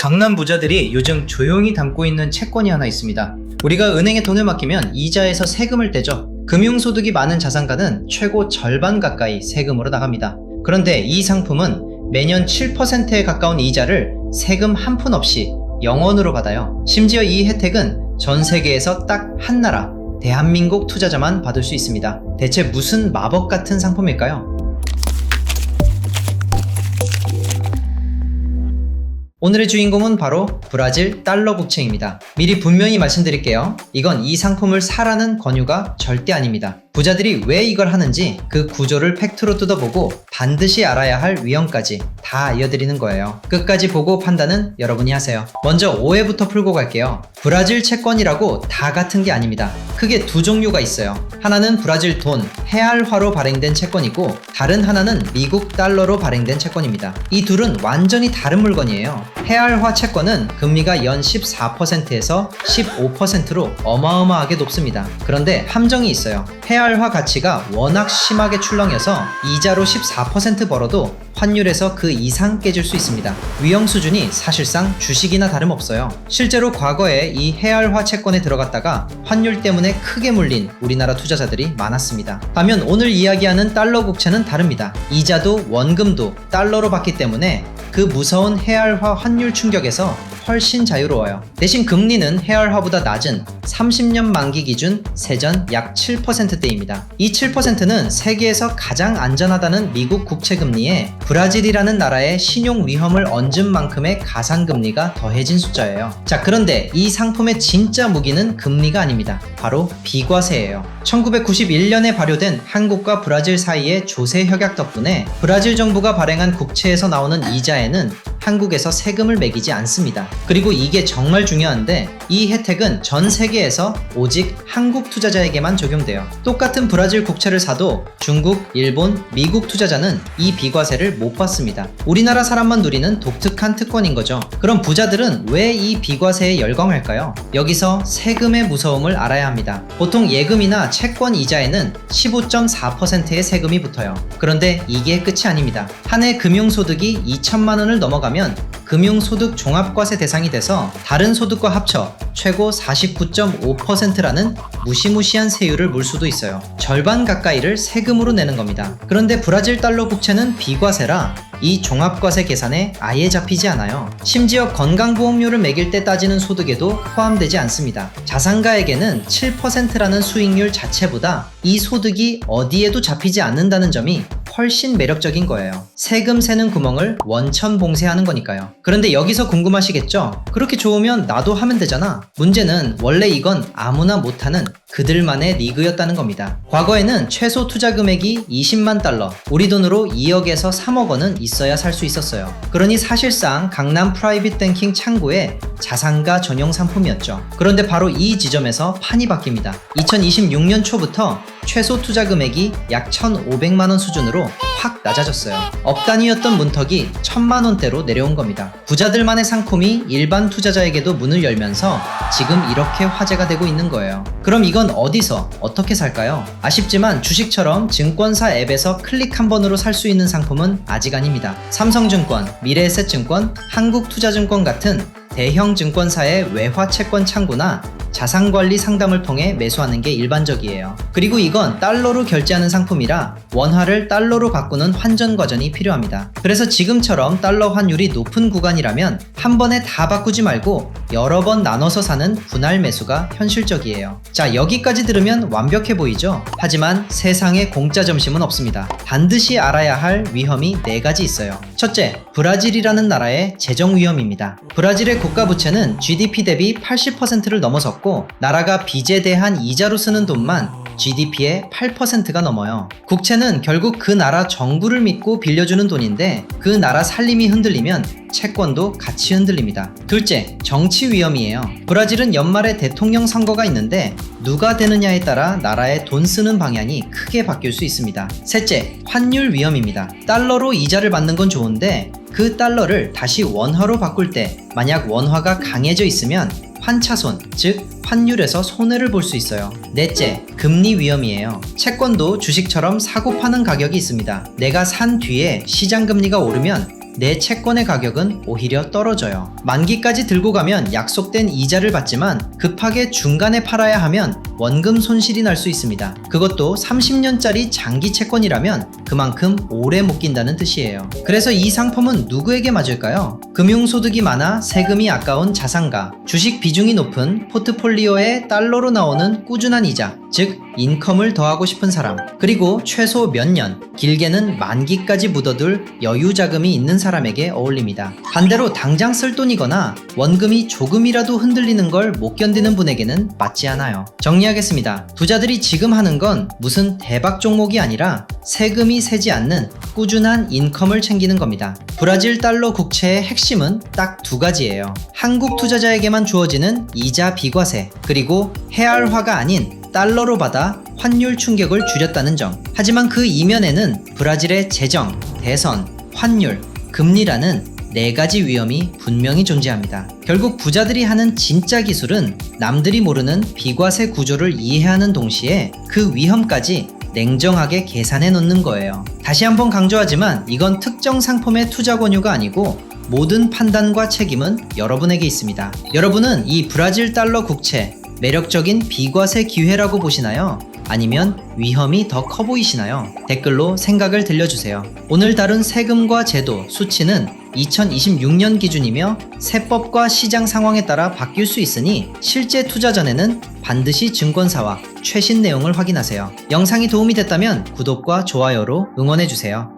강남 부자들이 요즘 조용히 담고 있는 채권이 하나 있습니다. 우리가 은행에 돈을 맡기면 이자에서 세금을 떼죠. 금융소득이 많은 자산가는 최고 절반 가까이 세금으로 나갑니다. 그런데 이 상품은 매년 7%에 가까운 이자를 세금 한 푼 없이 영원으로 받아요. 심지어 이 혜택은 전 세계에서 딱 한 나라, 대한민국 투자자만 받을 수 있습니다. 대체 무슨 마법 같은 상품일까요? 오늘의 주인공은 바로 브라질 달러 국채입니다. 미리 분명히 말씀드릴게요. 이건 이 상품을 사라는 권유가 절대 아닙니다. 부자들이 왜 이걸 하는지 그 구조를 팩트로 뜯어보고 반드시 알아야 할 위험까지 다 알려드리는 거예요. 끝까지 보고 판단은 여러분이 하세요. 먼저 오해부터 풀고 갈게요. 브라질 채권이라고 다 같은 게 아닙니다. 크게 두 종류가 있어요. 하나는 브라질 돈, 헤알화로 발행된 채권이고 다른 하나는 미국 달러로 발행된 채권입니다. 이 둘은 완전히 다른 물건이에요. 헤알화 채권은 금리가 연 14%에서 15%로 어마어마하게 높습니다. 그런데 함정이 있어요. 헤알화 가치가 워낙 심하게 출렁여서 이자로 14% 벌어도 환율에서 그 이상 깨질 수 있습니다. 위험 수준이 사실상 주식이나 다름없어요. 실제로 과거에 이 헤알화 채권에 들어갔다가 환율 때문에 크게 물린 우리나라 투자자들이 많았습니다. 반면 오늘 이야기하는 달러 국채는 다릅니다. 이자도 원금도 달러로 받기 때문에 그 무서운 헤알화 환율 충격에서 훨씬 자유로워요. 대신 금리는 헤알화보다 낮은 30년 만기 기준 세전 약 7%대입니다. 이 7%는 세계에서 가장 안전하다는 미국 국채금리에 브라질이라는 나라의 신용 위험을 얹은 만큼의 가상금리가 더해진 숫자예요. 자, 그런데 이 상품의 진짜 무기는 금리가 아닙니다. 바로 비과세예요. 1991년에 발효된 한국과 브라질 사이의 조세 협약 덕분에 브라질 정부가 발행한 국채에서 나오는 이자에는 한국에서 세금을 매기지 않습니다. 그리고 이게 정말 중요한데 이 혜택은 전 세계에서 오직 한국 투자자에게만 적용돼요. 똑같은 브라질 국채를 사도 중국, 일본, 미국 투자자는 이 비과세를 못 받습니다. 우리나라 사람만 누리는 독특한 특권인 거죠. 그럼 부자들은 왜 이 비과세에 열광할까요? 여기서 세금의 무서움을 알아야 합니다. 보통 예금이나 채권 이자에는 15.4%의 세금이 붙어요. 그런데 이게 끝이 아닙니다. 한 해 금융소득이 2천만 원을 넘어가면 금융소득 종합과세 대상이 돼서 다른 소득과 합쳐 최고 49.5%라는 무시무시한 세율을 물 수도 있어요. 절반 가까이를 세금으로 내는 겁니다. 그런데 브라질 달러 국채는 비과세라 이 종합과세 계산에 아예 잡히지 않아요. 심지어 건강보험료를 매길 때 따지는 소득에도 포함되지 않습니다. 자산가에게는 7%라는 수익률 자체보다 이 소득이 어디에도 잡히지 않는다는 점이 훨씬 매력적인 거예요. 세금 세는 구멍을 원천봉쇄하는 거니까요. 그런데 여기서 궁금하시겠죠? 그렇게 좋으면 나도 하면 되잖아. 문제는 원래 이건 아무나 못하는 그들만의 리그였다는 겁니다. 과거에는 최소 투자 금액이 20만 달러, 우리 돈으로 2억에서 3억 원은 있어야 살 수 있었어요. 그러니 사실상 강남 프라이빗 뱅킹 창구의 자산가 전용 상품이었죠. 그런데 바로 이 지점에서 판이 바뀝니다. 2026년 초부터 최소 투자 금액이 약 1,500만 원 수준으로 확 낮아졌어요. 억 단위였던 문턱이 1,000만 원대로 내려온 겁니다. 부자들만의 상품이 일반 투자자에게도 문을 열면서 지금 이렇게 화제가 되고 있는 거예요. 그럼 이건 어디서 어떻게 살까요? 아쉽지만 주식처럼 증권사 앱에서 클릭 한 번으로 살 수 있는 상품은 아직 아닙니다. 삼성증권, 미래에셋증권, 한국투자증권 같은 대형 증권사의 외화 채권 창구나 자산관리 상담을 통해 매수하는 게 일반적이에요. 그리고 이건 달러로 결제하는 상품이라 원화를 달러로 바꾸는 환전 과정이 필요합니다. 그래서 지금처럼 달러 환율이 높은 구간이라면 한 번에 다 바꾸지 말고 여러 번 나눠서 사는 분할 매수가 현실적이에요. 자, 여기까지 들으면 완벽해 보이죠? 하지만 세상에 공짜 점심은 없습니다. 반드시 알아야 할 위험이 4가지 있어요. 첫째, 브라질이라는 나라의 재정 위험입니다. 브라질의 국가 부채는 GDP 대비 80%를 넘어섰고 나라가 빚에 대한 이자로 쓰는 돈만 GDP의 8%가 넘어요. 국채는 결국 그 나라 정부를 믿고 빌려주는 돈인데 그 나라 살림이 흔들리면 채권도 같이 흔들립니다. 둘째, 정치 위험이에요. 브라질은 연말에 대통령 선거가 있는데 누가 되느냐에 따라 나라의 돈 쓰는 방향이 크게 바뀔 수 있습니다. 셋째, 환율 위험입니다. 달러로 이자를 받는 건 좋은데 그 달러를 다시 원화로 바꿀 때 만약 원화가 강해져 있으면 환차손, 즉 환율에서 손해를 볼 수 있어요. 넷째, 금리 위험이에요. 채권도 주식처럼 사고 파는 가격이 있습니다. 내가 산 뒤에 시장 금리가 오르면 내 채권의 가격은 오히려 떨어져요. 만기까지 들고 가면 약속된 이자를 받지만 급하게 중간에 팔아야 하면 원금 손실이 날 수 있습니다. 그것도 30년짜리 장기 채권이라면 그만큼 오래 못 낀다는 뜻이에요. 그래서 이 상품은 누구에게 맞을까요? 금융소득이 많아 세금이 아까운 자산가, 주식 비중이 높은 포트폴리오에 달러로 나오는 꾸준한 이자, 즉 인컴을 더하고 싶은 사람, 그리고 최소 몇 년, 길게는 만기까지 묻어둘 여유 자금이 있는 사람에게 어울립니다. 반대로 당장 쓸 돈이거나 원금이 조금이라도 흔들리는 걸 못 견디는 분에게는 맞지 않아요. 정리하겠습니다. 부자들이 지금 하는 건 무슨 대박 종목이 아니라 세금이 새지 않는 꾸준한 인컴을 챙기는 겁니다. 브라질 달러 국채의 핵심은 딱 두 가지예요. 한국 투자자에게만 주어지는 이자 비과세, 그리고 헤알화가 아닌 달러로 받아 환율 충격을 줄였다는 점. 하지만 그 이면에는 브라질의 재정, 대선, 환율, 금리라는 네 가지 위험이 분명히 존재합니다. 결국 부자들이 하는 진짜 기술은 남들이 모르는 비과세 구조를 이해하는 동시에 그 위험까지 냉정하게 계산해 놓는 거예요. 다시 한번 강조하지만 이건 특정 상품의 투자 권유가 아니고 모든 판단과 책임은 여러분에게 있습니다. 여러분은 이 브라질 달러 국채 매력적인 비과세 기회라고 보시나요? 아니면 위험이 더 커 보이시나요? 댓글로 생각을 들려주세요. 오늘 다룬 세금과 제도, 수치는 2026년 기준이며 세법과 시장 상황에 따라 바뀔 수 있으니 실제 투자 전에는 반드시 증권사와 최신 내용을 확인하세요. 영상이 도움이 됐다면 구독과 좋아요로 응원해주세요.